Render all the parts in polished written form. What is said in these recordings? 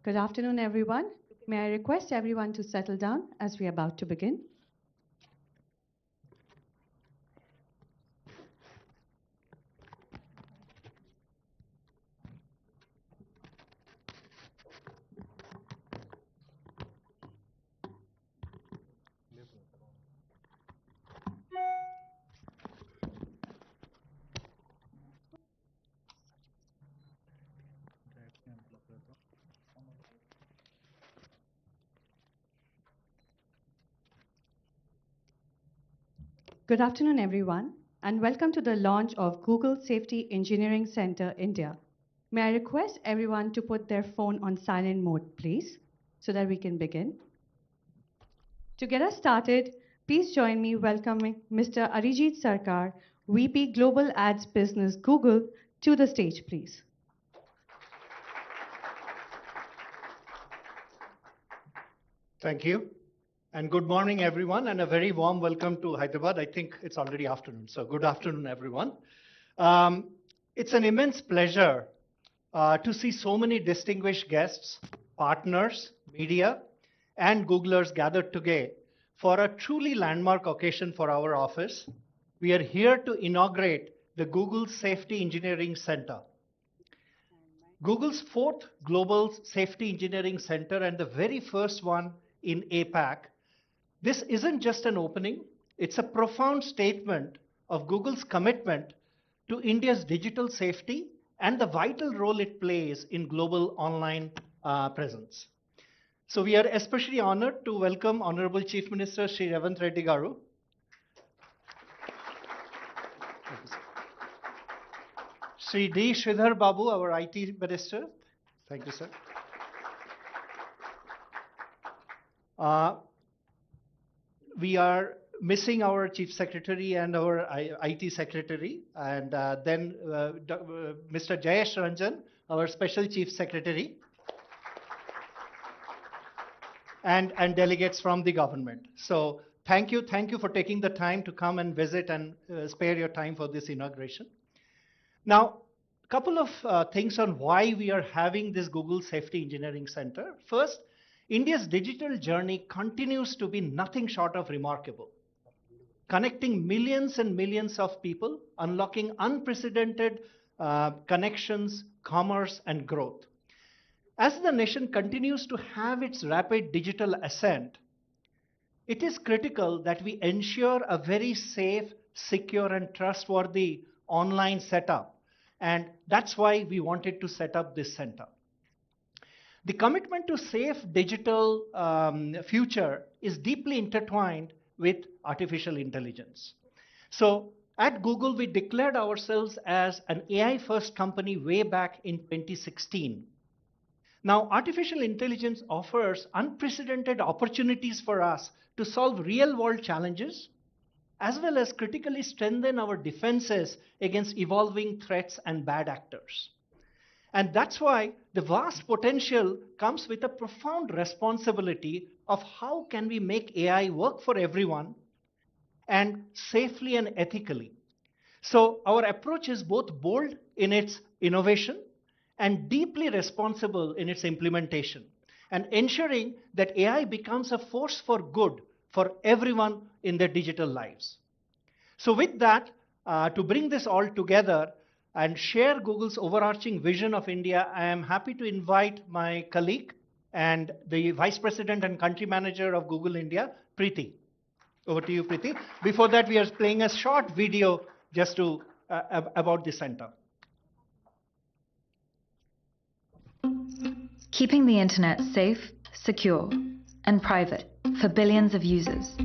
Good afternoon, everyone. May I request everyone to settle down as we are about to begin? Good afternoon, everyone, and welcome to the launch of Google Safety Engineering Center India. May I request everyone to put their phone on silent mode, please, so that we can begin. To get us started, please join me welcoming Mr. Arijit Sarkar, VP Global Ads Business Google, to the stage, please. Thank you. And good morning, everyone, and a very warm welcome to Hyderabad. I think it's already afternoon, so good afternoon, everyone. It's an immense pleasure to see so many distinguished guests, partners, media, and Googlers gathered today for a truly landmark occasion for our office. We are here to inaugurate the Google Safety Engineering Center. Google's 4th Global Safety Engineering Center and the very first one in APAC. This isn't just an opening, it's a profound statement of Google's commitment to India's digital safety and the vital role it plays in global online presence. So we are especially honored to welcome Honorable Chief Minister Shri Revanth Reddy Garu. Shri D. Sridhar Babu, our IT Minister. Thank you, sir. We are missing our Chief Secretary and our IT Secretary, and then Mr. Jayesh Ranjan, our Special Chief Secretary, and delegates from the government. So thank you for taking the time to come and visit and spare your time for this inauguration. Now, a couple of things on why we are having this Google Safety Engineering Center. First, India's digital journey continues to be nothing short of remarkable, connecting millions and millions of people, unlocking unprecedented connections, commerce, and growth. As the nation continues to have its rapid digital ascent, it is critical that we ensure a very safe, secure, and trustworthy online setup. And that's why we wanted to set up this center. The commitment to safe digital future is deeply intertwined with artificial intelligence. So at Google, we declared ourselves as an AI-first company way back in 2016. Now, artificial intelligence offers unprecedented opportunities for us to solve real-world challenges, as well as critically strengthen our defenses against evolving threats and bad actors. And that's why the vast potential comes with a profound responsibility of how can we make AI work for everyone and safely and ethically. So our approach is both bold in its innovation and deeply responsible in its implementation, and ensuring that AI becomes a force for good for everyone in their digital lives. So with that, to bring this all together and share Google's overarching vision of India, I am happy to invite my colleague and the Vice President and Country Manager of Google India, Preeti. Over to you, Preeti. Before that, we are playing a short video just to about the center. Keeping the internet safe, secure, and private for billions of users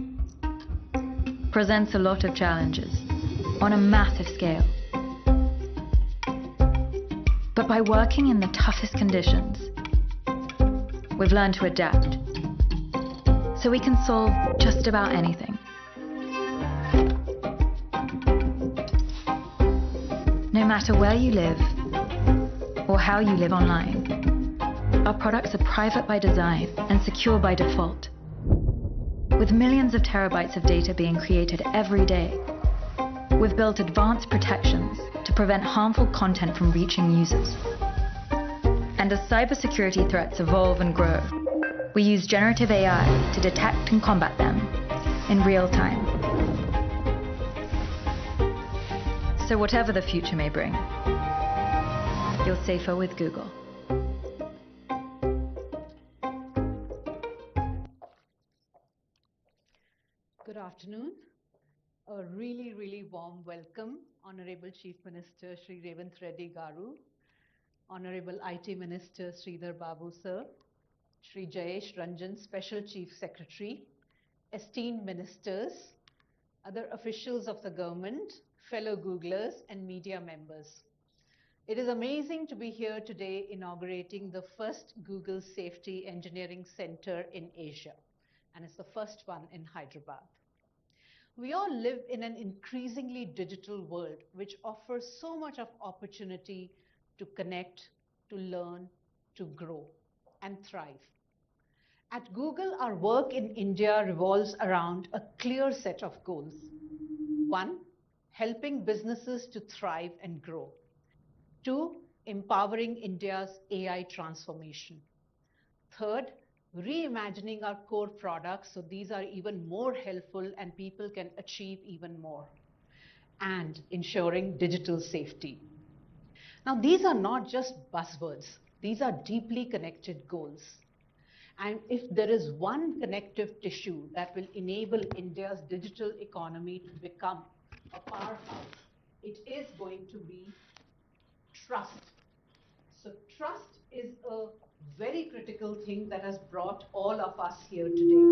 presents a lot of challenges on a massive scale. But by working in the toughest conditions, we've learned to adapt, so we can solve just about anything. No matter where you live or how you live online, our products are private by design and secure by default. With millions of terabytes of data being created every day, We've built advanced protections to prevent harmful content from reaching users. And as cybersecurity threats evolve and grow, we use generative AI to detect and combat them in real time. So whatever the future may bring, you're safer with Google. Good afternoon. A really warm welcome, Honorable Chief Minister Shri Revanth Reddy Garu, Honorable IT Minister Sridhar Babu Sir, Shri Jayesh Ranjan, Special Chief Secretary, esteemed ministers, other officials of the government, fellow Googlers and media members. It is amazing to be here today inaugurating the first Google Safety Engineering Center in Asia, and it's the first one in Hyderabad. We all live in an increasingly digital world which offers so much of opportunity to connect, to learn, to grow and thrive. At Google, our work in India revolves around a clear set of goals. One, helping businesses to thrive and grow. Two, empowering India's AI transformation. Third, reimagining our core products so these are even more helpful and people can achieve even more. And ensuring digital safety. Now, these are not just buzzwords. These are deeply connected goals. And if there is one connective tissue that will enable India's digital economy to become a powerhouse, it is going to be trust. So trust is a very critical thing that has brought all of us here today.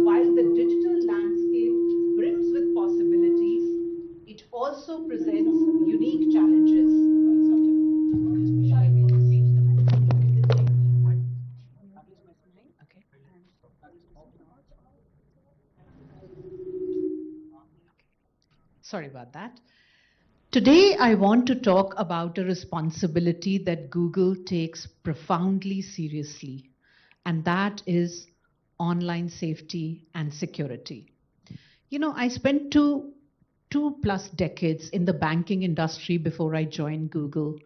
While the digital landscape brims with possibilities, it also presents unique challenges. Okay. Sorry about that. Today, I want to talk about a responsibility that Google takes profoundly seriously, and that is online safety and security. You know, I spent two plus decades in the banking industry before I joined Google,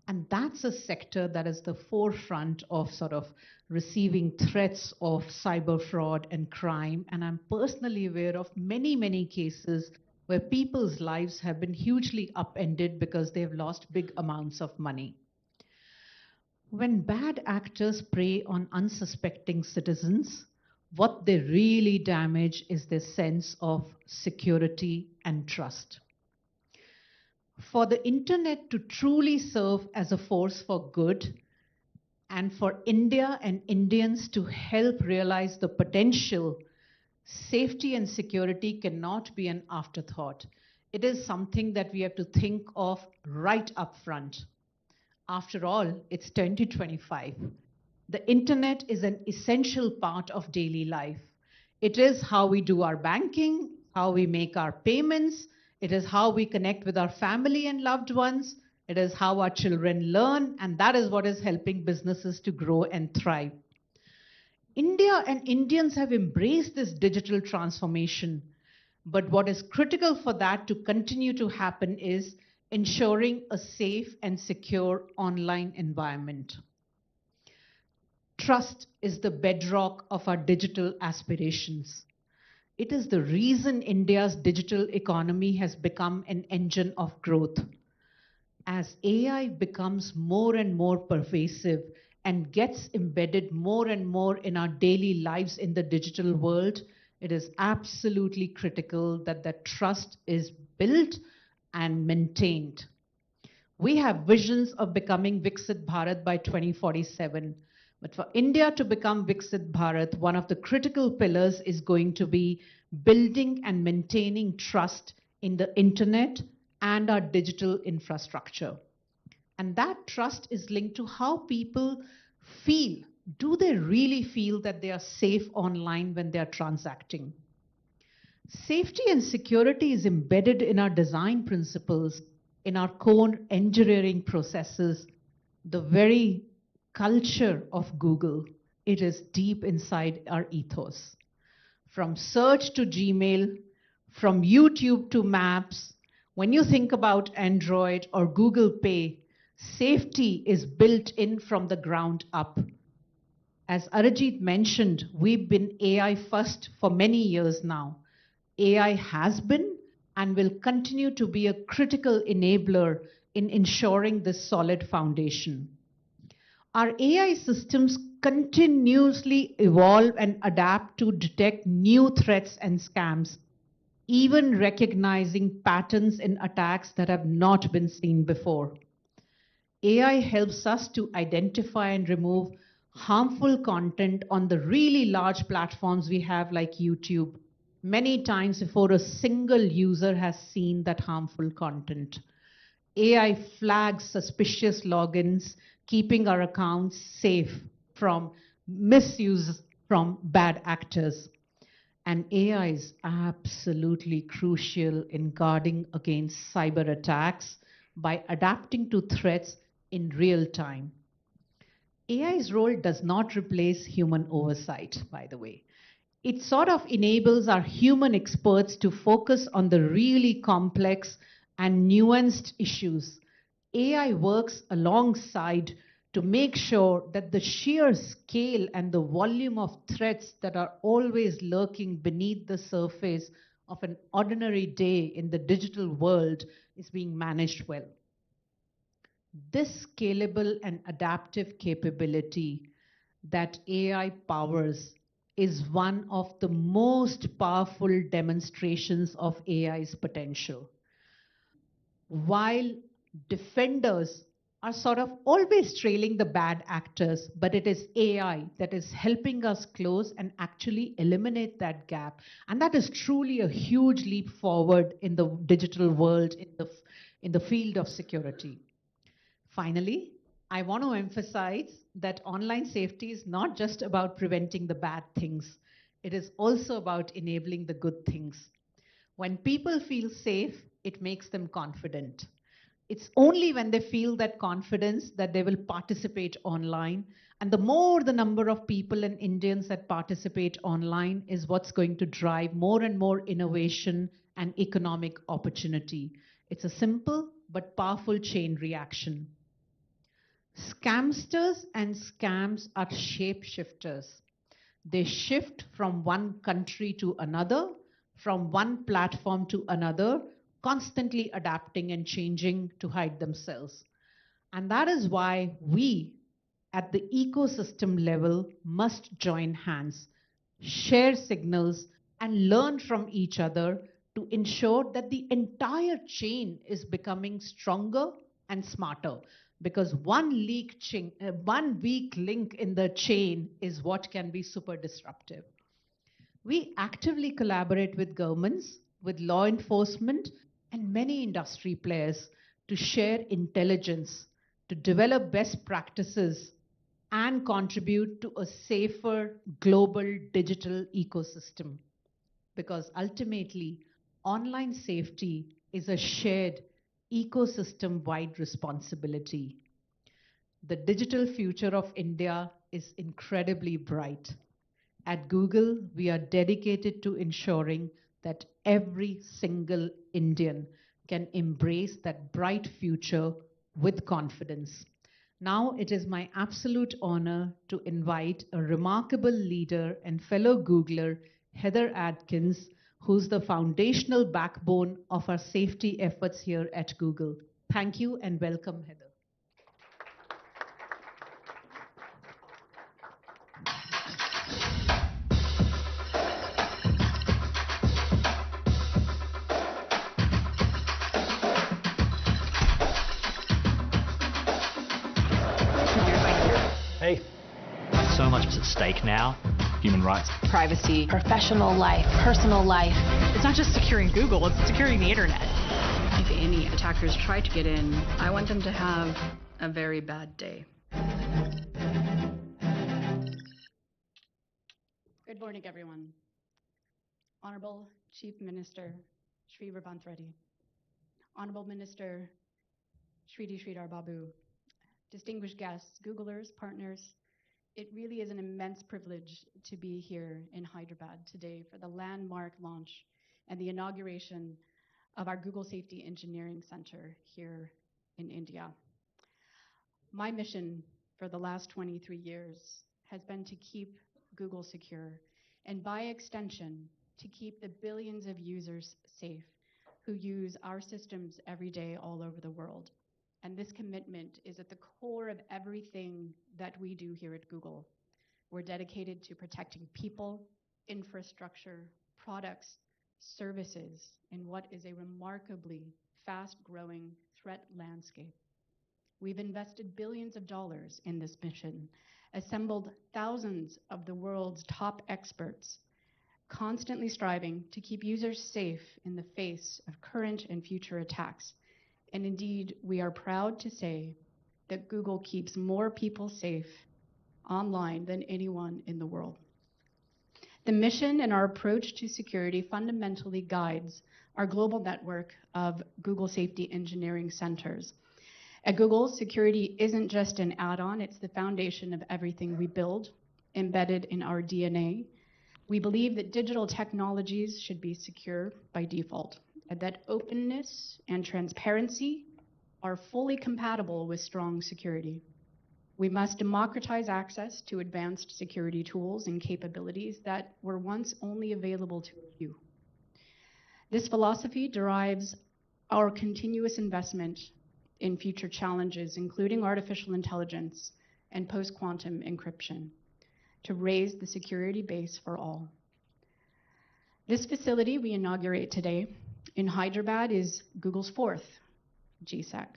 and that's a sector that is the forefront of sort of receiving threats of cyber fraud and crime, and I'm personally aware of many cases where people's lives have been hugely upended because they've lost big amounts of money. When bad actors prey on unsuspecting citizens, what they really damage is their sense of security and trust. For the internet to truly serve as a force for good, and for India and Indians to help realize the potential, safety and security cannot be an afterthought. It is something that we have to think of right up front. After all, it's 2025. The internet is an essential part of daily life. It is how we do our banking, how we make our payments. It is how we connect with our family and loved ones. It is how our children learn, and that is what is helping businesses to grow and thrive. India and Indians have embraced this digital transformation, but what is critical for that to continue to happen is ensuring a safe and secure online environment. Trust is the bedrock of our digital aspirations. It is the reason India's digital economy has become an engine of growth. As AI becomes more and more pervasive and gets embedded more and more in our daily lives in the digital world, it is absolutely critical that that trust is built and maintained. We have visions of becoming Viksit Bharat by 2047. But for India to become Viksit Bharat, one of the critical pillars is going to be building and maintaining trust in the internet and our digital infrastructure. And that trust is linked to how people feel. Do they really feel that they are safe online when they are transacting? Safety and security is embedded in our design principles, in our core engineering processes, the very culture of Google. It is deep inside our ethos. From search to Gmail, from YouTube to Maps, When you think about Android or Google Pay, safety is built in from the ground up. As Arijit mentioned, we've been AI first for many years now. AI has been and will continue to be a critical enabler in ensuring this solid foundation. Our AI systems continuously evolve and adapt to detect new threats and scams, even recognizing patterns in attacks that have not been seen before. AI helps us to identify and remove harmful content on the really large platforms we have like YouTube, many times before a single user has seen that harmful content. AI flags suspicious logins, keeping our accounts safe from misuse from bad actors. And AI is absolutely crucial in guarding against cyber attacks by adapting to threats in real time. AI's role does not replace human oversight, by the way. It sort of enables our human experts to focus on the really complex and nuanced issues. AI works alongside to make sure that the sheer scale and the volume of threats that are always lurking beneath the surface of an ordinary day in the digital world is being managed well. This scalable and adaptive capability that AI powers is one of the most powerful demonstrations of AI's potential. While defenders are sort of always trailing the bad actors, but it is AI that is helping us close and actually eliminate that gap. And that is truly a huge leap forward in the digital world, in the field of security. Finally, I want to emphasize that online safety is not just about preventing the bad things. It is also about enabling the good things. When people feel safe, it makes them confident. It's only when they feel that confidence that they will participate online. And the more the number of people and Indians that participate online is what's going to drive more and more innovation and economic opportunity. It's a simple but powerful chain reaction. Scamsters and scams are shapeshifters. They shift from one country to another, from one platform to another, constantly adapting and changing to hide themselves. And that is why we, at the ecosystem level, must join hands, share signals, and learn from each other to ensure that the entire chain is becoming stronger and smarter. Because one weak link in the chain is what can be super disruptive. We actively collaborate with governments, with law enforcement, and many industry players to share intelligence, to develop best practices, and contribute to a safer global digital ecosystem. Because ultimately, online safety is a shared ecosystem-wide responsibility. The digital future of India is incredibly bright. At Google, we are dedicated to ensuring that every single Indian can embrace that bright future with confidence. Now it is my absolute honor to invite a remarkable leader and fellow Googler, Heather Adkins, who's the foundational backbone of our safety efforts here at Google. Thank you and welcome, Heather. Hey. So much is at stake now. Human rights. Privacy, professional life, personal life. It's not just securing Google, it's securing the internet. If any attackers try to get in, I want them to have a very bad day. Good morning, everyone. Honorable Chief Minister Shri Revanth Reddy, Honorable Minister Shri Sridhar Babu, distinguished guests, Googlers, partners, it really is an immense privilege to be here in Hyderabad today for the landmark launch and the inauguration of our Google Safety Engineering Center here in India. My mission for the last 23 years has been to keep Google secure, and by extension, to keep the billions of users safe who use our systems every day all over the world. And this commitment is at the core of everything that we do here at Google. We're dedicated to protecting people, infrastructure, products, services in what is a remarkably fast-growing threat landscape. We've invested billions of dollars in this mission, assembled thousands of the world's top experts, constantly striving to keep users safe in the face of current and future attacks. And indeed, we are proud to say that Google keeps more people safe online than anyone in the world. The mission and our approach to security fundamentally guides our global network of Google Safety Engineering Centers. At Google, security isn't just an add-on, it's the foundation of everything we build, embedded in our DNA. We believe that digital technologies should be secure by default, and that openness and transparency are fully compatible with strong security. We must democratize access to advanced security tools and capabilities that were once only available to a few. This philosophy derives our continuous investment in future challenges, including artificial intelligence and post-quantum encryption, to raise the security base for all. This facility we inaugurate today in Hyderabad is Google's fourth GSEC.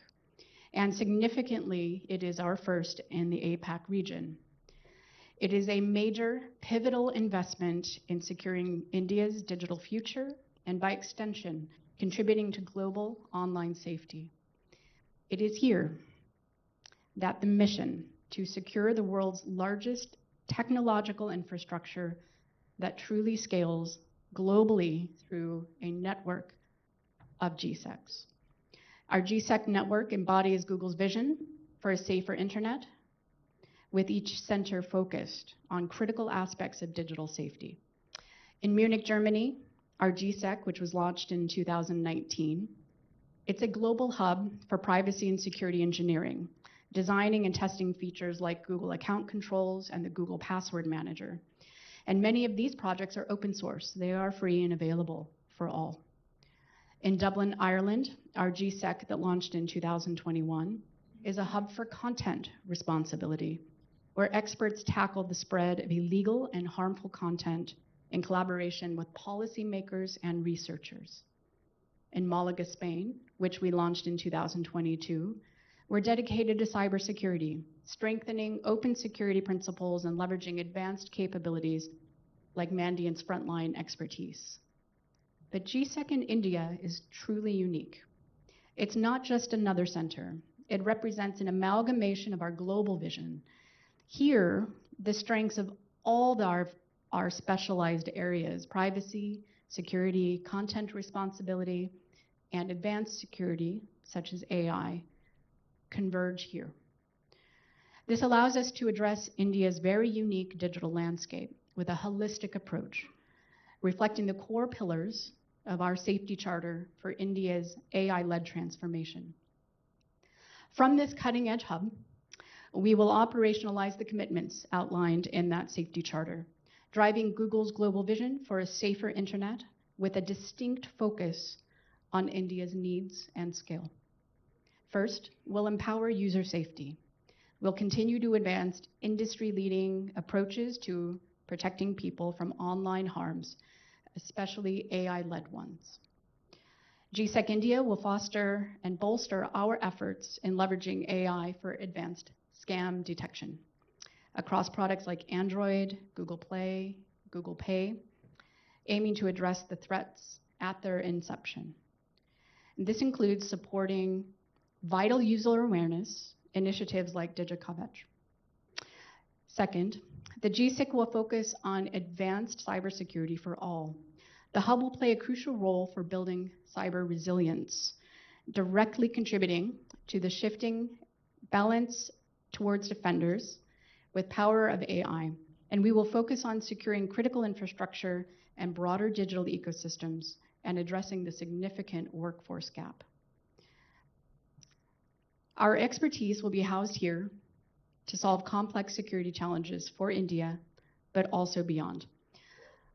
And significantly, it is our first in the APAC region. It is a major, pivotal investment in securing India's digital future and, by extension, contributing to global online safety. It is here that the mission to secure the world's largest technological infrastructure that truly scales globally through a network of GSECs. Our GSEC network embodies Google's vision for a safer internet, with each center focused on critical aspects of digital safety. In Munich, Germany, our GSEC, which was launched in 2019, it's a global hub for privacy and security engineering, designing and testing features like Google Account Controls and the Google Password Manager. And many of these projects are open source. They are free and available for all. In Dublin, Ireland, our GSEC that launched in 2021 is a hub for content responsibility, where experts tackle the spread of illegal and harmful content in collaboration with policymakers and researchers. In Malaga, Spain, which we launched in 2022, we're dedicated to cybersecurity, strengthening open security principles and leveraging advanced capabilities like Mandiant's frontline expertise. But GSEC in India is truly unique. It's not just another center. It represents an amalgamation of our global vision. Here, the strengths of all our specialized areas, privacy, security, content responsibility, and advanced security, such as AI, converge here. This allows us to address India's very unique digital landscape with a holistic approach, reflecting the core pillars of our safety charter for India's AI-led transformation. From this cutting-edge hub, we will operationalize the commitments outlined in that safety charter, driving Google's global vision for a safer internet with a distinct focus on India's needs and scale. First, we'll empower user safety. We'll continue to advance industry-leading approaches to protecting people from online harms, especially AI-led ones. GSEC India will foster and bolster our efforts in leveraging AI for advanced scam detection across products like Android, Google Play, Google Pay, aiming to address the threats at their inception. And this includes supporting vital user awareness initiatives like DigiCoverage. Second, the GSEC will focus on advanced cybersecurity for all. The hub will play a crucial role for building cyber resilience, directly contributing to the shifting balance towards defenders with power of AI. And we will focus on securing critical infrastructure and broader digital ecosystems and addressing the significant workforce gap. Our expertise will be housed here to solve complex security challenges for India, but also beyond.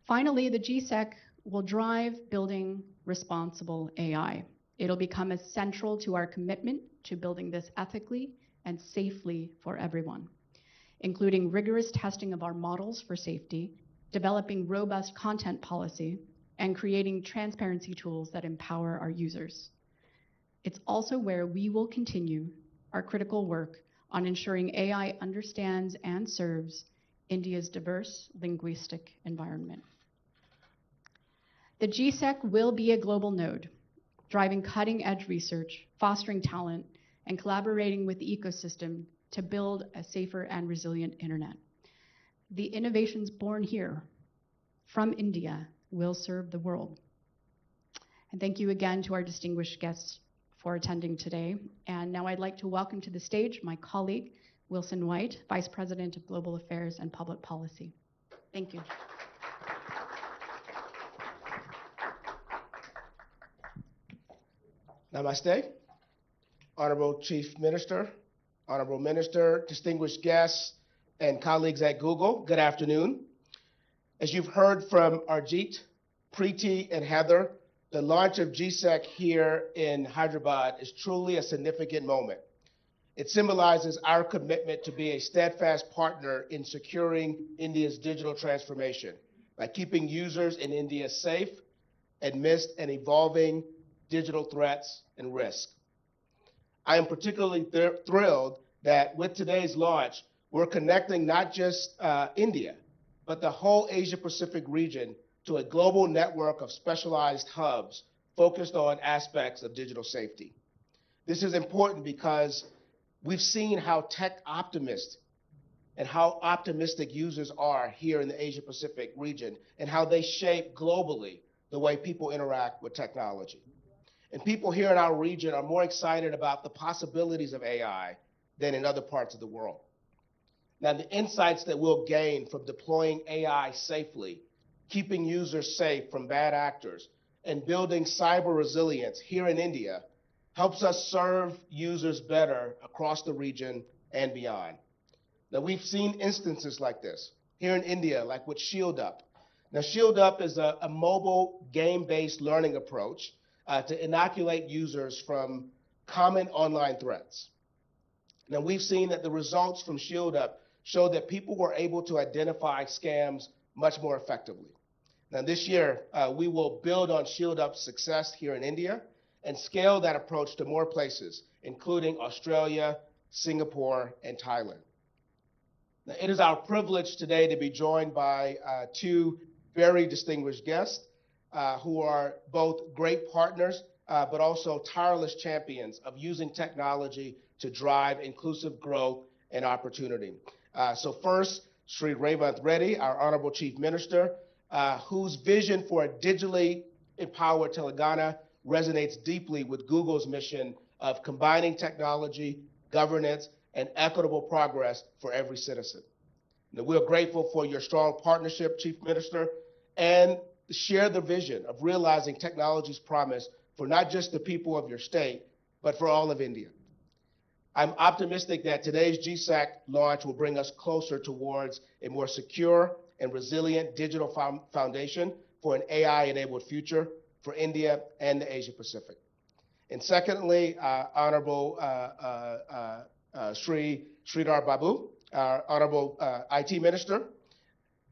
Finally, the GSEC will drive building responsible AI. It'll become as central to our commitment to building this ethically and safely for everyone, including rigorous testing of our models for safety, developing robust content policy, and creating transparency tools that empower our users. It's also where we will continue our critical work on ensuring AI understands and serves India's diverse linguistic environment. The GSEC will be a global node, driving cutting-edge research, fostering talent, and collaborating with the ecosystem to build a safer and resilient internet. The innovations born here from India will serve the world. And thank you again to our distinguished guests for attending today. And now I'd like to welcome to the stage my colleague, Wilson White, Vice President of Global Affairs and Public Policy. Thank you. Namaste. Honorable Chief Minister, Honorable Minister, distinguished guests, and colleagues at Google, good afternoon. As you've heard from Arjit, Preeti, and Heather, the launch of GSEC here in Hyderabad is truly a significant moment. It symbolizes our commitment to be a steadfast partner in securing India's digital transformation by keeping users in India safe amidst an evolving digital threats and risk. I am particularly thrilled that with today's launch, we're connecting not just India, but the whole Asia-Pacific region to a global network of specialized hubs focused on aspects of digital safety. This is important because we've seen how tech optimists and how optimistic users are here in the Asia-Pacific region and how they shape globally the way people interact with technology. And people here in our region are more excited about the possibilities of AI than in other parts of the world. Now, the insights that we'll gain from deploying AI safely, keeping users safe from bad actors, and building cyber resilience here in India helps us serve users better across the region and beyond. Now, we've seen instances like this here in India, like with Shield Up. Now, Shield Up is a mobile game-based learning approach to inoculate users from common online threats. Now, we've seen that the results from Shield Up show that people were able to identify scams much more effectively. Now, this year, we will build on Shield Up's success here in India and scale that approach to more places, including Australia, Singapore, and Thailand. Now, it is our privilege today to be joined by two very distinguished guests who are both great partners, but also tireless champions of using technology to drive inclusive growth and opportunity. So first, Sri Revanth Reddy, our Honorable Chief Minister, whose vision for a digitally empowered Telangana resonates deeply with Google's mission of combining technology, governance, and equitable progress for every citizen. Now, we're grateful for your strong partnership, Chief Minister, and share the vision of realizing technology's promise for not just the people of your state, but for all of India. I'm optimistic that today's GSEC launch will bring us closer towards a more secure and resilient digital foundation for an AI-enabled future for India and the Asia Pacific. And secondly, Honorable Sri Sridhar Babu, our Honorable IT Minister.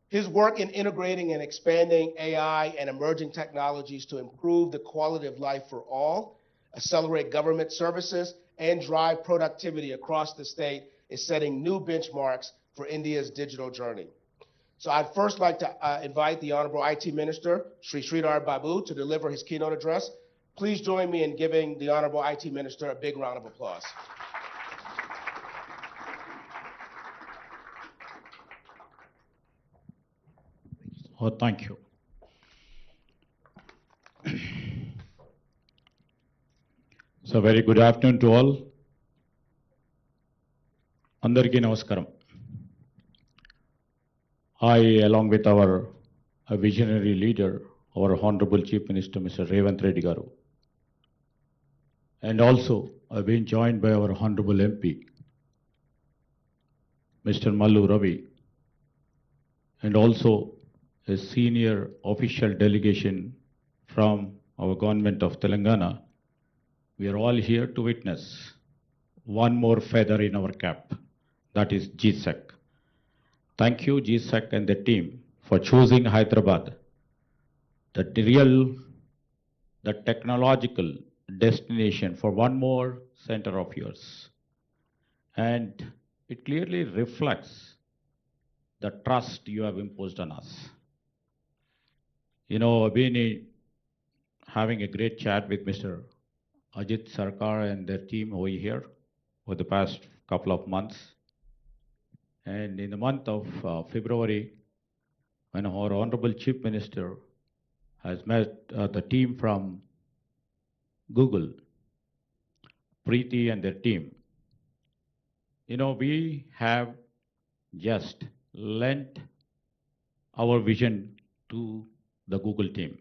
His work in integrating and expanding AI and emerging technologies to improve the quality of life for all, accelerate government services, and drive productivity across the state is setting new benchmarks for India's digital journey. So I'd first like to invite the Honorable IT Minister, Sri Sridhar Babu, to deliver his keynote address. Please join me in giving the Honorable IT Minister a big round of applause. Oh, thank you. So very good afternoon to all. Andarki namaskaram. I, along with our visionary leader, our Honorable Chief Minister, Mr. Revanth Reddy Garu. And also, I've been joined by our Honorable MP, Mr. Mallu Ravi, and also a senior official delegation from our government of Telangana. We are all here to witness one more feather in our cap, that is GSEC. Thank you, GSEC and the team, for choosing Hyderabad, the technological destination for one more center of yours. And it clearly reflects the trust you have imposed on us. You know, I've been having a great chat with Mr. Ajit Sarkar and their team over here for the past couple of months. And in the month of February, when our Honorable Chief Minister has met the team from Google, Preeti and their team, you know, we have just lent our vision to the Google team.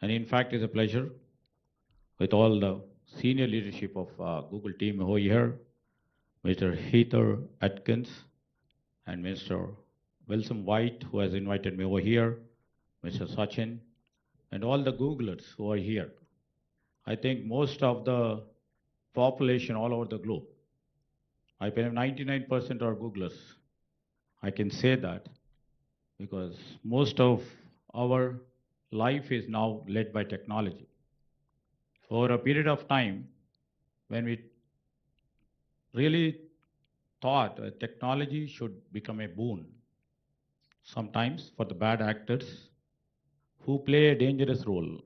And in fact, it's a pleasure with all the senior leadership of Google team over here, Mr. Heather Atkins and Mr. Wilson White, who has invited me over here, Mr. Sachin, and all the Googlers who are here. I think most of the population all over the globe, I believe 99% are Googlers. I can say that because most of our life is now led by technology. For a period of time, when we really thought technology should become a boon, sometimes for the bad actors who play a dangerous role,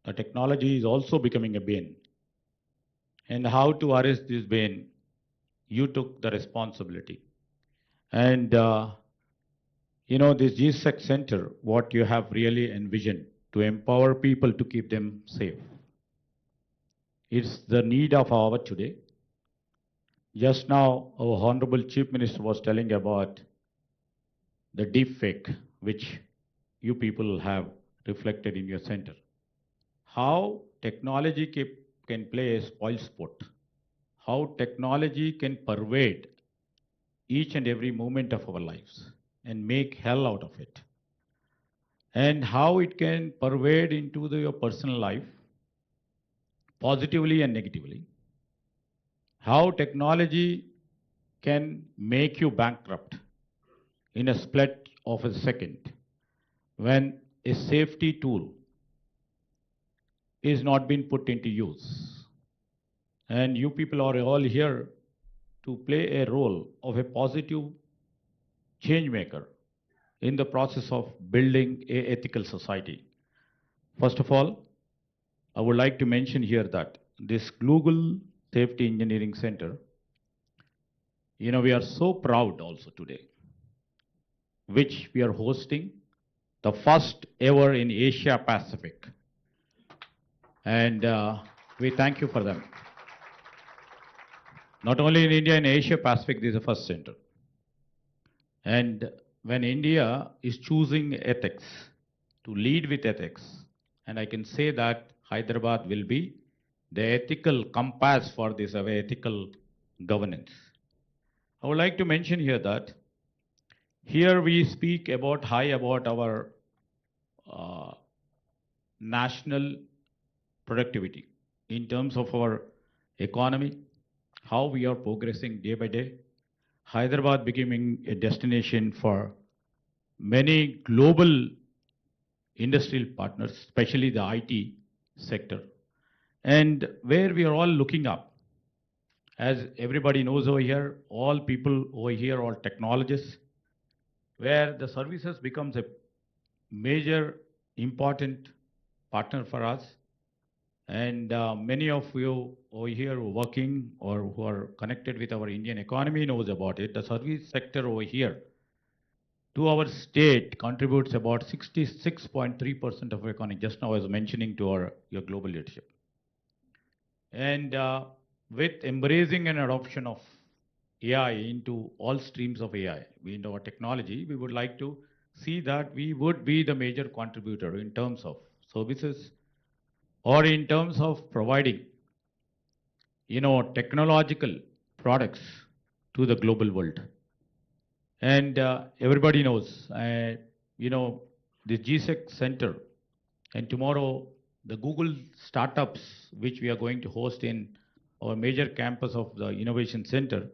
the technology is also becoming a bane. And how to arrest this bane, you took the responsibility. And you know, this GSEC center, what you have really envisioned to empower people to keep them safe. It's the need of our hour today. Just now, our Honorable Chief Minister was telling about the deep fake, which you people have reflected in your center. How technology can play a spoil sport. How technology can pervade each and every moment of our lives and make hell out of it. And how it can pervade into your personal life, positively and negatively. How technology can make you bankrupt in a split of a second when a safety tool is not being put into use. And you people are all here to play a role of a positive change maker in the process of building an ethical society. First of all, I would like to mention here that this Google Safety Engineering Center, you know, we are so proud also today, which we are hosting the first ever in Asia Pacific. And we thank you for them. Not only in India, in Asia Pacific, this is the first center. And when India is choosing ethics, to lead with ethics, and I can say that Hyderabad will be the ethical compass for this ethical governance. I would like to mention here that here we speak about our national productivity in terms of our economy, how we are progressing day by day. Hyderabad becoming a destination for many global industrial partners, especially the IT sector, and where we are all looking up. As everybody knows over here, all people over here are technologists, where the services becomes a major important partner for us. And many of you over here who are working or who are connected with our Indian economy knows about it. The service sector over here to our state contributes about 66.3% of our economy. Just now I was mentioning to your global leadership. And with embracing and adoption of AI into all streams of AI, into our technology, we would like to see that we would be the major contributor in terms of services or in terms of providing, technological products to the global world. And everybody knows, the GSEC Center and tomorrow the Google startups, which we are going to host in our major campus of the Innovation Center,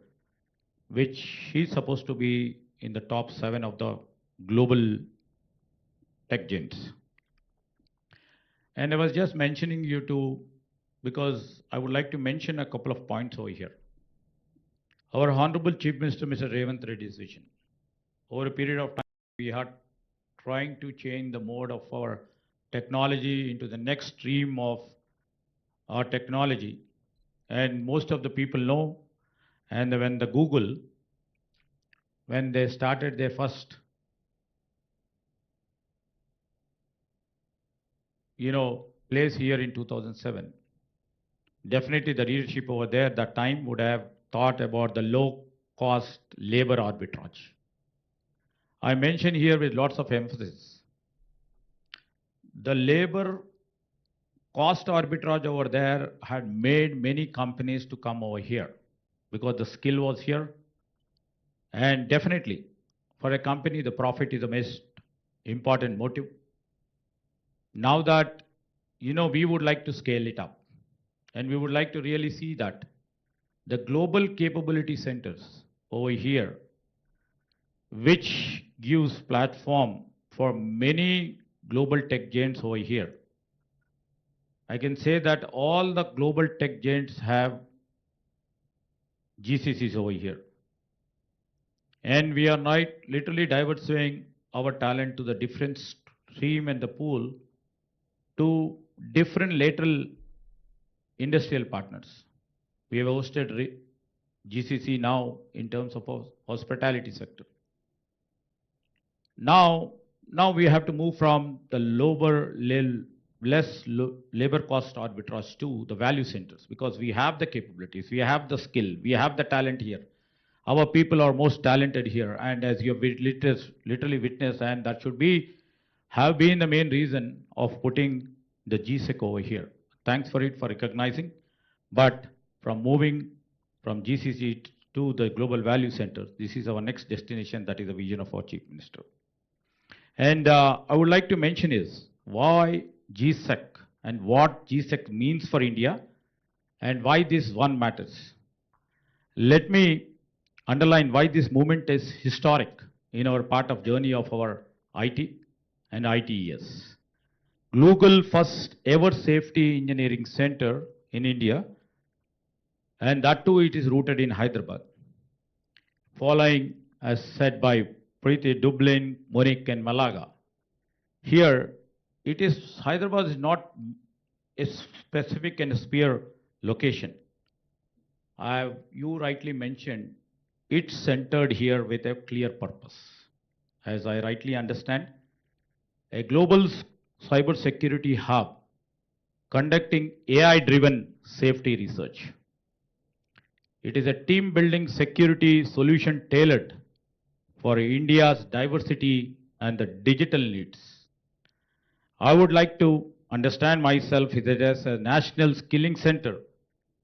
which is supposed to be in the top 7 of the global tech giants. And I was just mentioning you to, because I would like to mention a couple of points over here. Our Honorable Chief Minister, Mr. Revanth Reddy's vision. Over a period of time, we are trying to change the mode of our technology into the next stream of our technology. And most of the people know, and when the Google, when they started their first, place here in 2007, definitely the leadership over there at that time would have thought about the low-cost labor arbitrage. I mention here with lots of emphasis, the labor cost arbitrage over there had made many companies to come over here because the skill was here. And definitely, for a company, the profit is the most important motive. Now that, we would like to scale it up. And we would like to really see that the global capability centers over here, which gives platform for many global tech giants over here. I can say that all the global tech giants have GCCs over here. And we are not literally diversifying our talent to the different stream and the pool to different lateral industrial partners. We have hosted GCC now in terms of hospitality sector. Now we have to move from the less labor cost arbitrage to the value centers because we have the capabilities, we have the skill, we have the talent here. Our people are most talented here, and as you have literally witnessed, and that should have been the main reason of putting the GSEC over here. Thanks for recognizing. But from moving from GCC to the global value center, this is our next destination. That is the vision of our Chief Minister. And I would like to mention is why GSEC and what GSEC means for India and why this one matters. Let me underline why this movement is historic in our part of journey of our IT and ITES. Google first ever safety engineering center in India, and that too it is rooted in Hyderabad. Following, as said by Preeti, Dublin, Munich and Malaga. Here, Hyderabad is not a specific and sphere location. You rightly mentioned, it's centered here with a clear purpose. As I rightly understand, a global cybersecurity hub conducting AI-driven safety research. It is a team-building security solution tailored for India's diversity and the digital needs. I would like to understand myself as a national skilling center,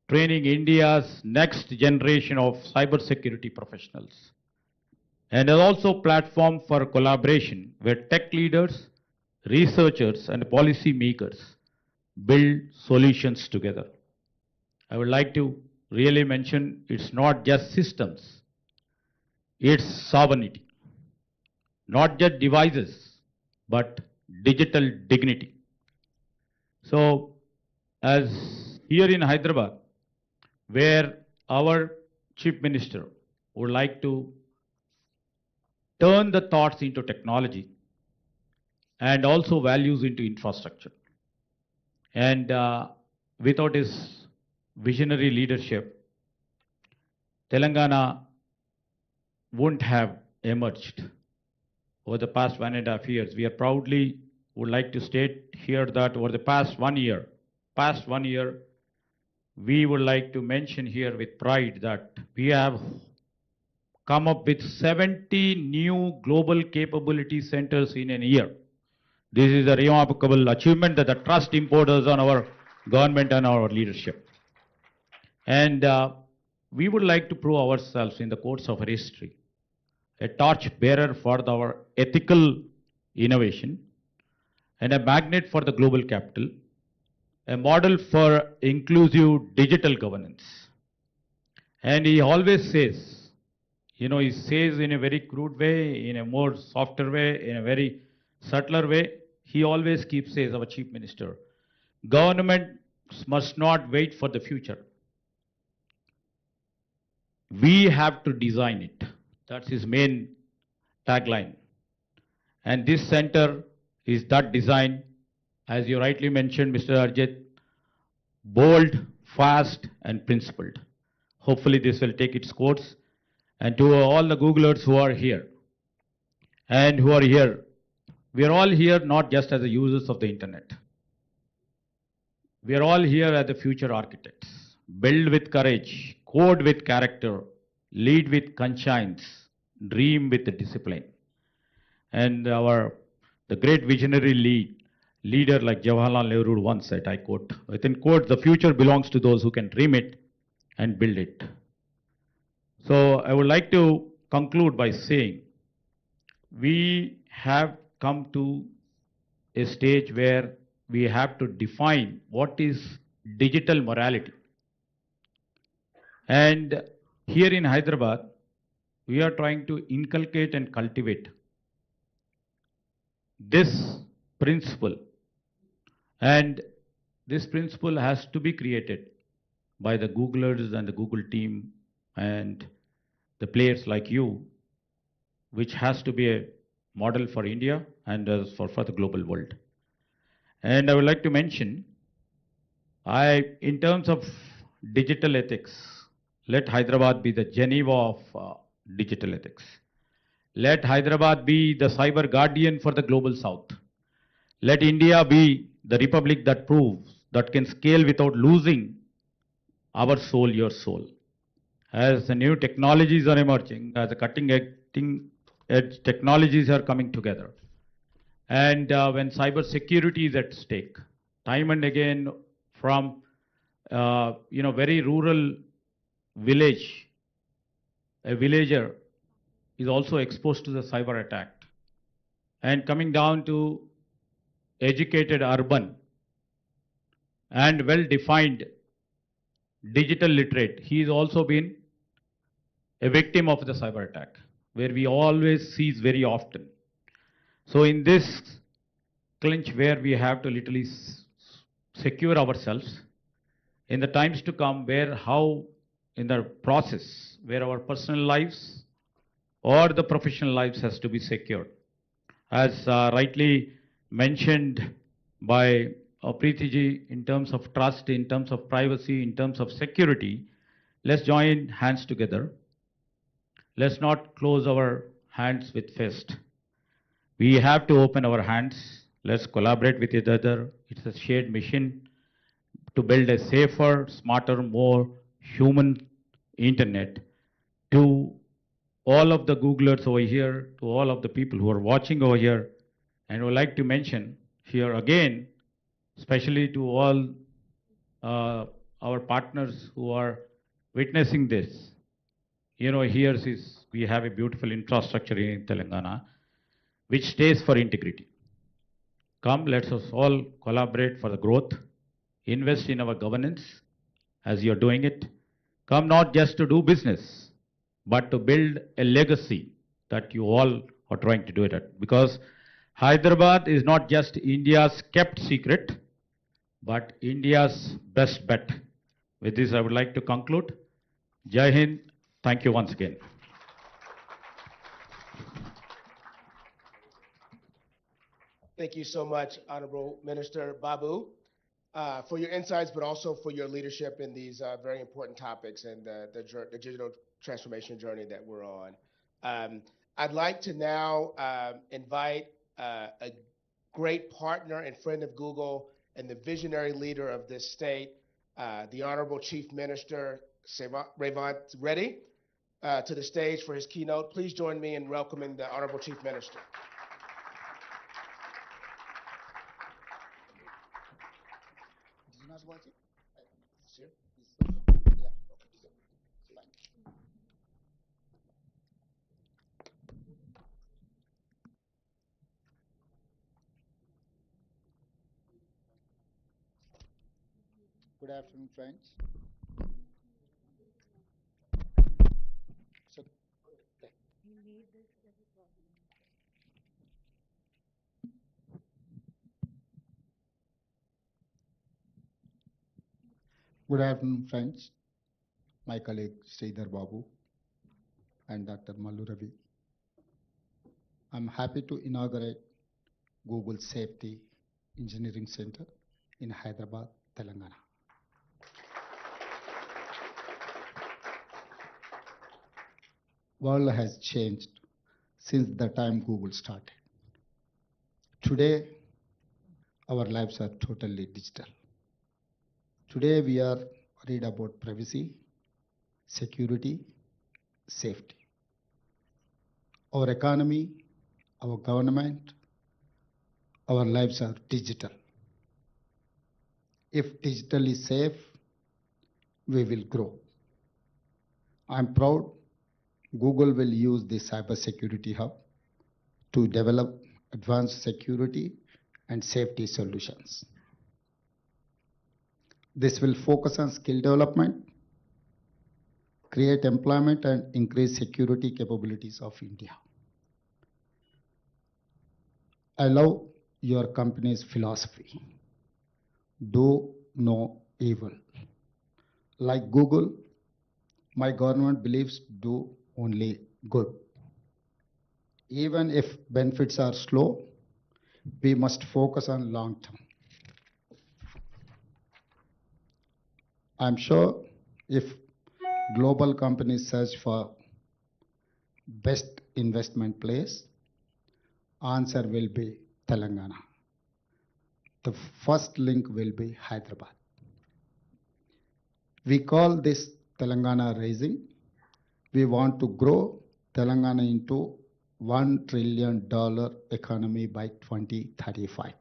training India's next generation of cybersecurity professionals. And also platform for collaboration where tech leaders, researchers and policy makers build solutions together. I would like to really mention it's not just systems, it's sovereignty. Not just devices, but digital dignity. So, as here in Hyderabad, where our Chief Minister would like to turn the thoughts into technology and also values into infrastructure. And without his visionary leadership, Telangana wouldn't have emerged over the past 1.5 years. We are proudly would like to state here that over the past one year, we would like to mention here with pride that we have come up with 70 new global capability centers in a year. This is a remarkable achievement that the trust imposes on our government and our leadership. And we would like to prove ourselves in the course of our history, a torch bearer for our ethical innovation, and a magnet for the global capital, a model for inclusive digital governance. And he always says, he says in a very crude way, in a more softer way, in a very subtler way, he always keeps says, our Chief Minister, governments must not wait for the future. We have to design it. That's his main tagline. And this center is that design, as you rightly mentioned, Mr. Arjit, bold, fast, and principled. Hopefully this will take its course. And to all the Googlers who are here, we are all here not just as the users of the internet. We are all here as the future architects. Build with courage, code with character, lead with conscience, dream with discipline. And the great visionary leader like Jawaharlal Nehru once said, I quote, within quote, the future belongs to those who can dream it and build it. So I would like to conclude by saying, we have come to a stage where we have to define what is digital morality. And here in Hyderabad, we are trying to inculcate and cultivate this principle. And this principle has to be created by the Googlers and the Google team and the players like you, which has to be a model for India and for the global world. And I would like to mention, in terms of digital ethics, let Hyderabad be the Geneva of digital ethics. Let Hyderabad be the cyber guardian for the global south. Let India be the republic that proves that can scale without losing our soul, your soul. As the new technologies are emerging, as the cutting edge technologies are coming together, and when cyber security is at stake, time and again from very rural village, a villager is also exposed to the cyber attack, and coming down to educated urban and well-defined digital literate, he has also been a victim of the cyber attack, where we always sees very often. So in this clinch where we have to literally secure ourselves, in the times to come in the process where our personal lives or the professional lives has to be secured. As rightly mentioned by Preeti ji, in terms of trust, in terms of privacy, in terms of security, let's join hands together. Let's not close our hands with fist. We have to open our hands. Let's collaborate with each other. It's a shared mission to build a safer, smarter, more human internet. To all of the Googlers over here, to all of the people who are watching over here, and I would like to mention here again, especially to all our partners who are witnessing this. We have a beautiful infrastructure in Telangana, which stays for integrity. Come, let us all collaborate for the growth, invest in our governance as you're doing it. Come not just to do business, but to build a legacy that you all are trying to do it at. Because Hyderabad is not just India's kept secret, but India's best bet. With this, I would like to conclude. Jai Hind. Thank you once again. Thank you so much, Honorable Minister Babu, for your insights, but also for your leadership in these very important topics and the digital transformation journey that we're on. I'd like to now invite a great partner and friend of Google and the visionary leader of this state, the Honorable Chief Minister, Revanth Reddy, to the stage for his keynote. Please join me in welcoming the Honorable Chief Minister. Good afternoon, friends. Good afternoon, friends. My colleague Sridhar Babu and Dr. Mallu Ravi. I'm happy to inaugurate Google Safety Engineering Center in Hyderabad, Telangana. World has changed since the time Google started. Today, our lives are totally digital. Today, we are worried about privacy, security, safety. Our economy, our government, our lives are digital. If digital is safe, we will grow. I'm proud Google will use the cybersecurity hub to develop advanced security and safety solutions. This will focus on skill development, create employment, and increase security capabilities of India. I love your company's philosophy. Do no evil. Like Google, my government believes do only good. Even if benefits are slow, we must focus on long term. I'm sure if global companies search for best investment place, answer will be Telangana. The first link will be Hyderabad. We call this Telangana Rising. We want to grow Telangana into $1 trillion economy by 2035.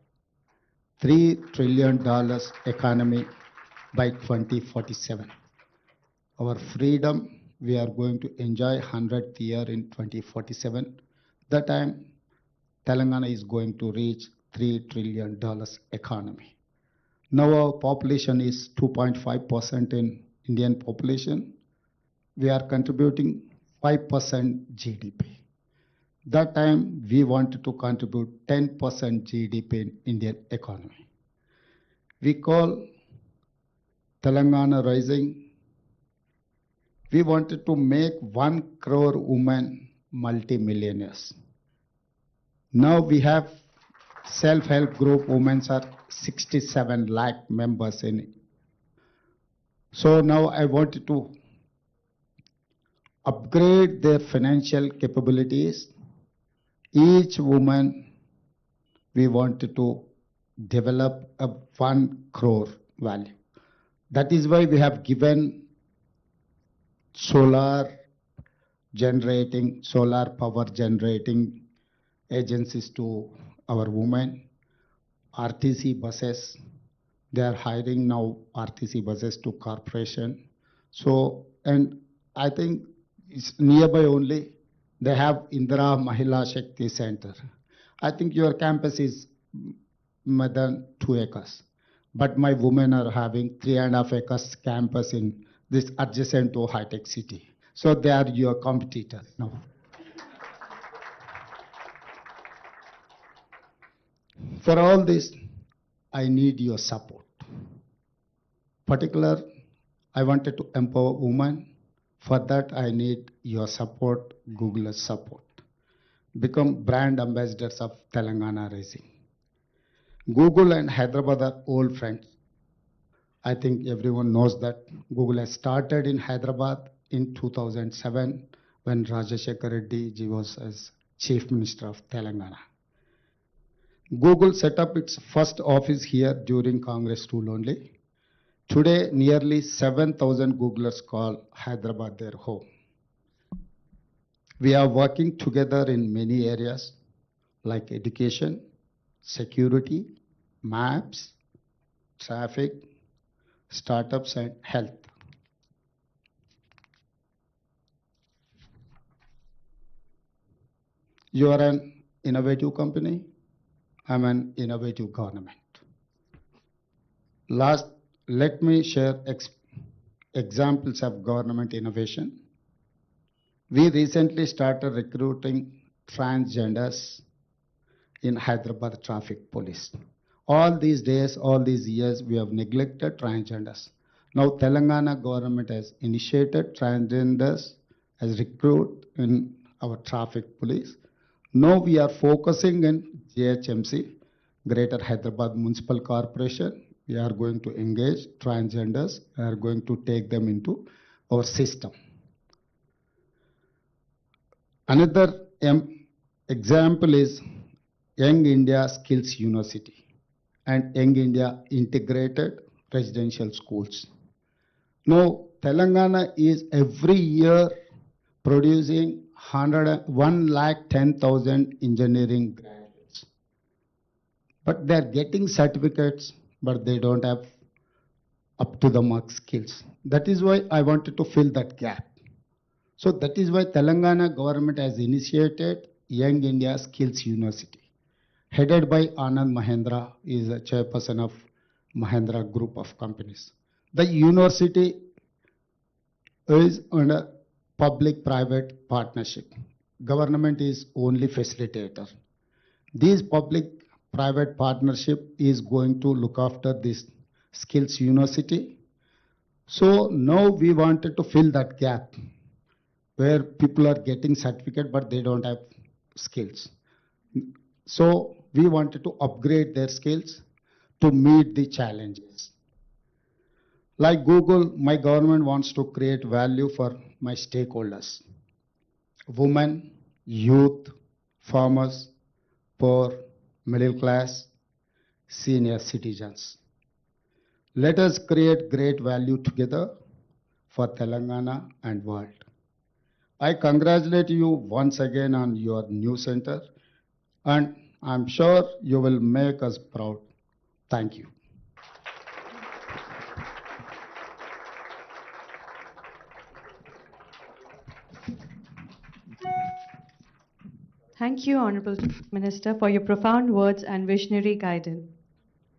$3 trillion economy by 2047. Our freedom, we are going to enjoy 100th year in 2047. That time, Telangana is going to reach $3 trillion economy. Now our population is 2.5% in Indian population. We are contributing 5% GDP. That time we wanted to contribute 10% GDP in Indian economy. We call Telangana Rising. We wanted to make 1 crore women multi-millionaires. Now we have self-help group women are 67 lakh members in it. So now I wanted to upgrade their financial capabilities. Each woman, we wanted to develop a 1 crore value. That is why we have given solar power generating agencies to our women. RTC buses, they are hiring now RTC buses to corporation. So, and I think it's nearby only, they have Indira Mahila Shakti Center. I think your campus is more than 2 acres. But my women are having 3.5 acres campus in this adjacent to high-tech city. So they are your competitor now. For all this, I need your support. Particular, I wanted to empower women. For that, I need your support, Google's support. Become brand ambassadors of Telangana Rising. Google and Hyderabad are old friends. I think everyone knows that Google has started in Hyderabad in 2007 when Rajashekar Reddy ji was as Chief Minister of Telangana. Google set up its first office here during Congress rule only. Today, nearly 7,000 Googlers call Hyderabad their home. We are working together in many areas like education, security, maps, traffic, startups, and health. You are an innovative company. I'm an innovative government. Last, let me share examples of government innovation. We recently started recruiting transgenders in Hyderabad traffic police. All these days, all these years, we have neglected transgenders. Now, Telangana government has initiated transgenders as recruit in our traffic police. Now we are focusing in GHMC, Greater Hyderabad Municipal Corporation. We are going to engage transgenders. We are going to take them into our system. Another example is Young India Skills University and Young India Integrated Residential Schools. Now, Telangana is every year producing 110,000 engineering graduates. But they are getting certificates, but they don't have up to the mark skills. That is why I wanted to fill that gap. So that is why Telangana government has initiated Young India Skills University, headed by Anand Mahendra, is a chairperson of Mahendra Group of companies. The university is under public-private partnership. Government is only facilitator. This public-private partnership is going to look after this skills university. So now we wanted to fill that gap where people are getting certificate but they don't have skills. So we wanted to upgrade their skills to meet the challenges. Like Google, my government wants to create value for my stakeholders: women, youth, farmers, poor, middle class, senior citizens. Let us create great value together for Telangana and world. I congratulate you once again on your new center, and I'm sure you will make us proud. Thank you. Thank you, Honorable Minister, for your profound words and visionary guidance.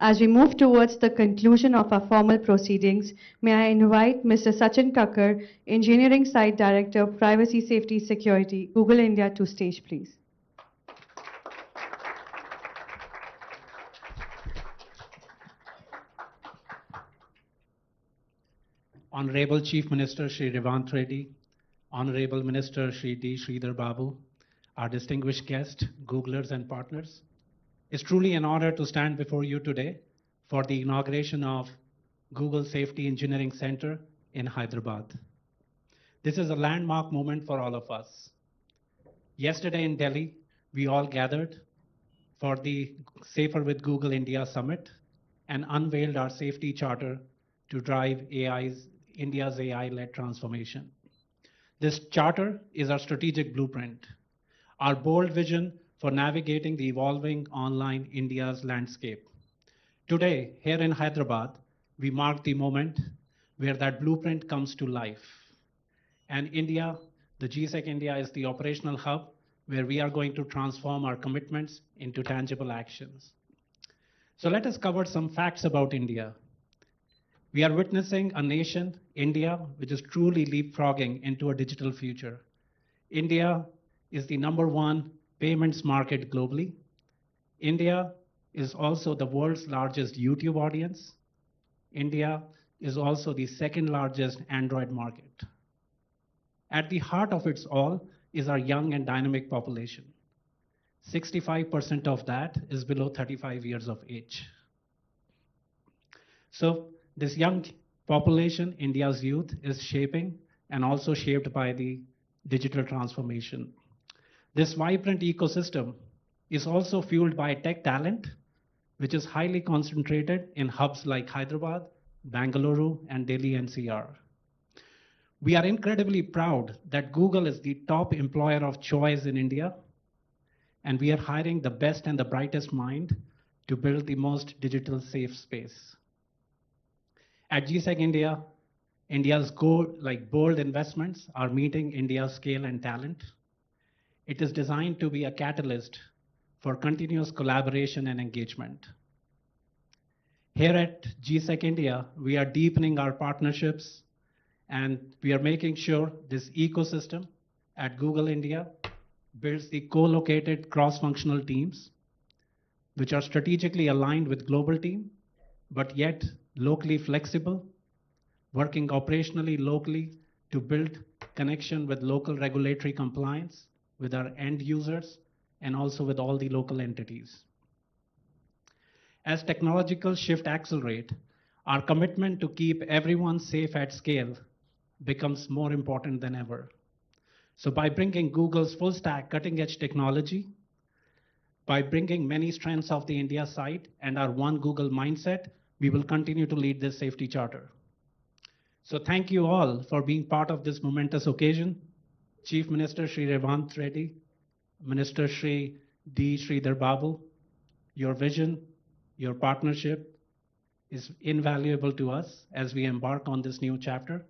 As we move towards the conclusion of our formal proceedings, may I invite Mr. Sachin Kakkar, Engineering Site Director, Privacy, Safety, Security, Google India, to stage, please. Honorable Chief Minister Shri Revanth Reddy, Honorable Minister Shri D. Sridhar Babu, our distinguished guests, Googlers and partners, it's truly an honor to stand before you today for the inauguration of Google Safety Engineering Center in Hyderabad. This is a landmark moment for all of us. Yesterday in Delhi, we all gathered for the Safer with Google India Summit and unveiled our safety charter to drive India's AI-led transformation. This charter is our strategic blueprint, our bold vision for navigating the evolving online India's landscape. Today, here in Hyderabad, we mark the moment where that blueprint comes to life. And India, the GSEC India, is the operational hub where we are going to transform our commitments into tangible actions. So let us cover some facts about India. We are witnessing a nation, India, which is truly leapfrogging into a digital future. India is the #1 payments market globally. India is also the world's largest YouTube audience. India is also the second largest Android market. At the heart of it all is our young and dynamic population. 65% of that is below 35 years of age. So this young population, India's youth, is shaping and also shaped by the digital transformation. This vibrant ecosystem is also fueled by tech talent, which is highly concentrated in hubs like Hyderabad, Bangalore, and Delhi NCR. We are incredibly proud that Google is the top employer of choice in India, and we are hiring the best and the brightest mind to build the most digital safe space. At GSEC India, India's bold investments are meeting India's scale and talent. It is designed to be a catalyst for continuous collaboration and engagement. Here at GSEC India, we are deepening our partnerships, and we are making sure this ecosystem at Google India builds the co-located cross-functional teams, which are strategically aligned with global team, but yet locally flexible, working operationally locally to build connection with local regulatory compliance, with our end users, and also with all the local entities. As technological shift accelerate, our commitment to keep everyone safe at scale becomes more important than ever. So by bringing Google's full stack cutting edge technology, by bringing many strengths of the India side and our one Google mindset, we will continue to lead this safety charter. So thank you all for being part of this momentous occasion. Chief Minister Shri Revanth Reddy, Minister Shri D. Sridhar Babu, your vision, your partnership is invaluable to us as we embark on this new chapter.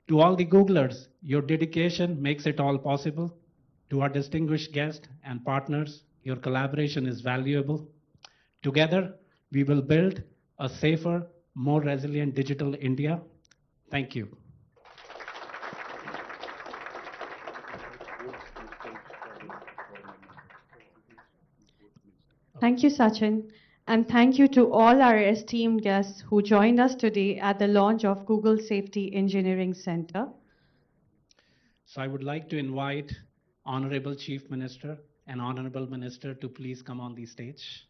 To all the Googlers, your dedication makes it all possible. To our distinguished guests and partners, your collaboration is valuable. Together, we will build a safer, more resilient digital India. Thank you. Thank you, Sachin. And thank you to all our esteemed guests who joined us today at the launch of Google Safety Engineering Center. So I would like to invite Honorable Chief Minister and Honorable Minister to please come on the stage.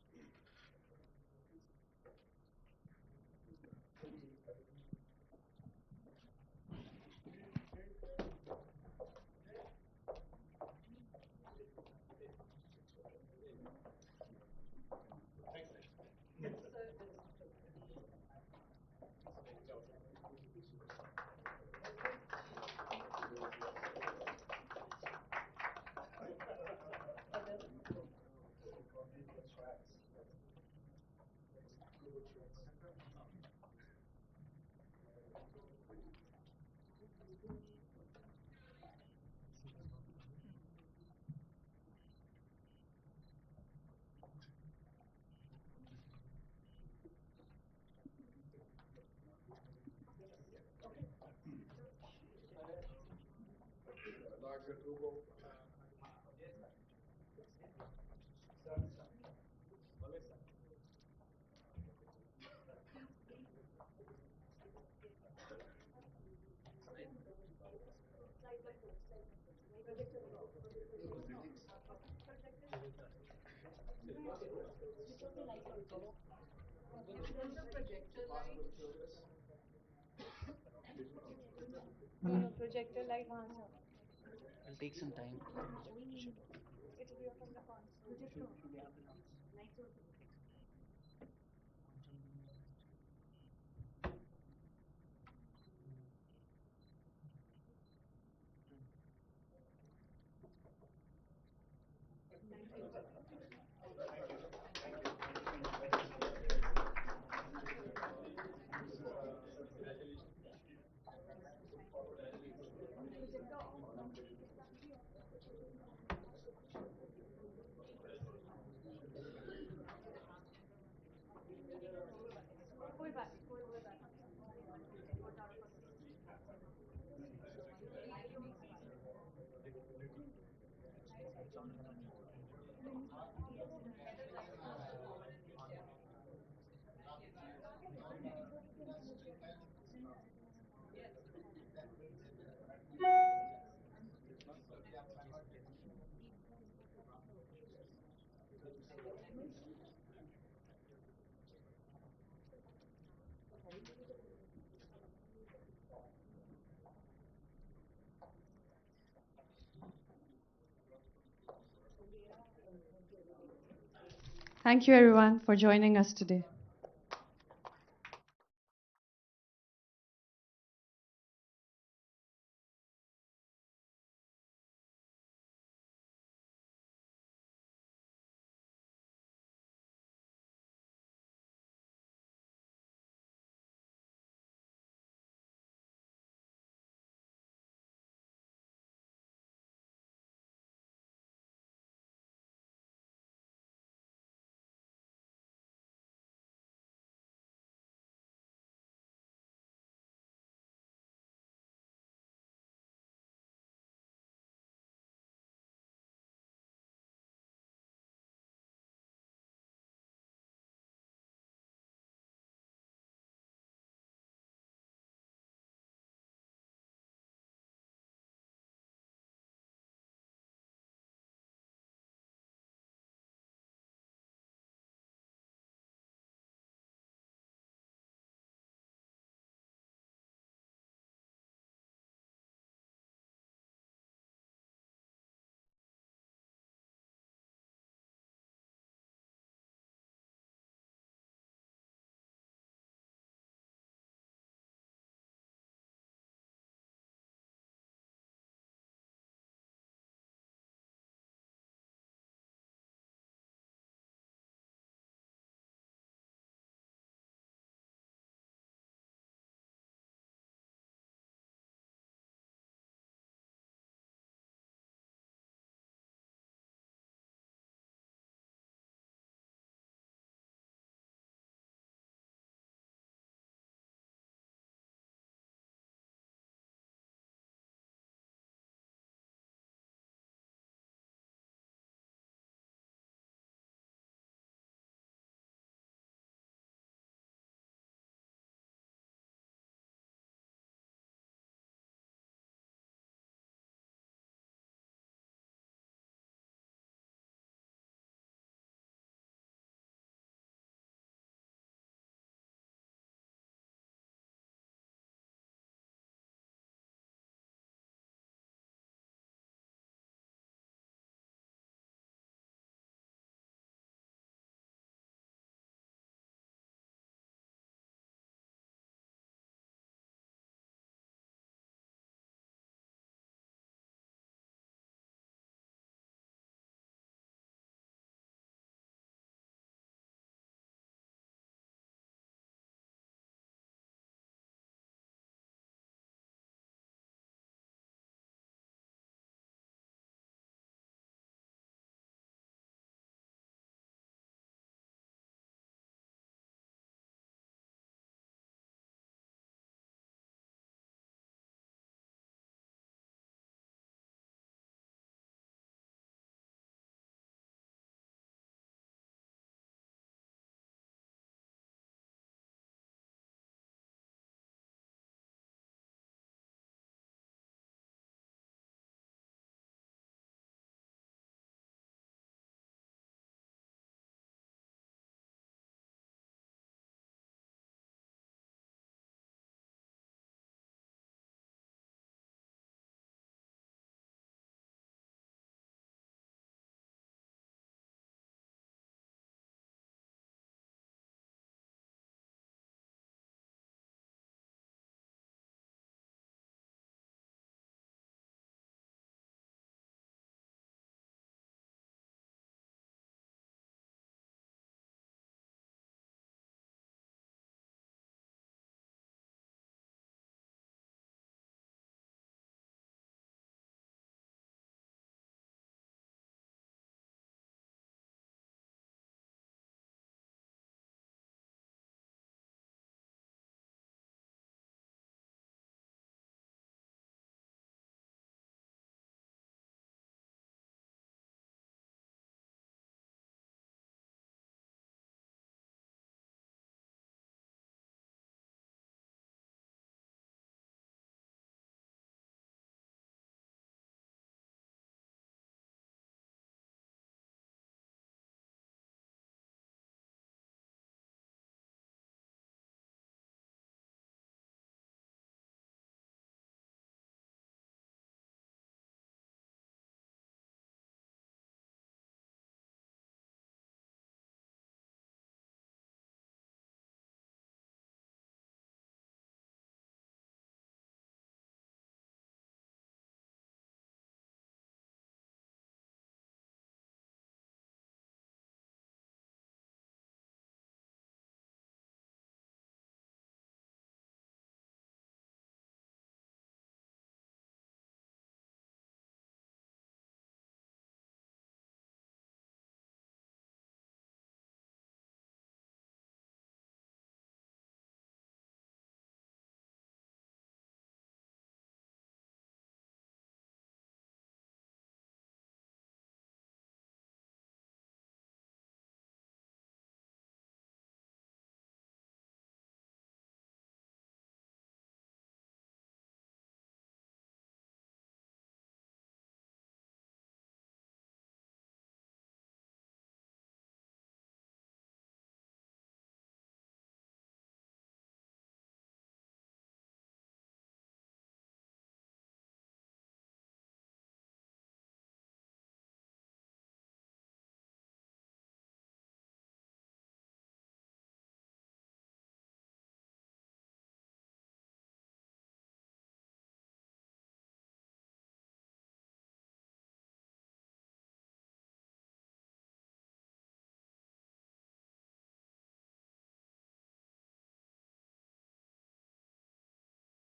It'll take some time. Thank you, everyone, for joining us today.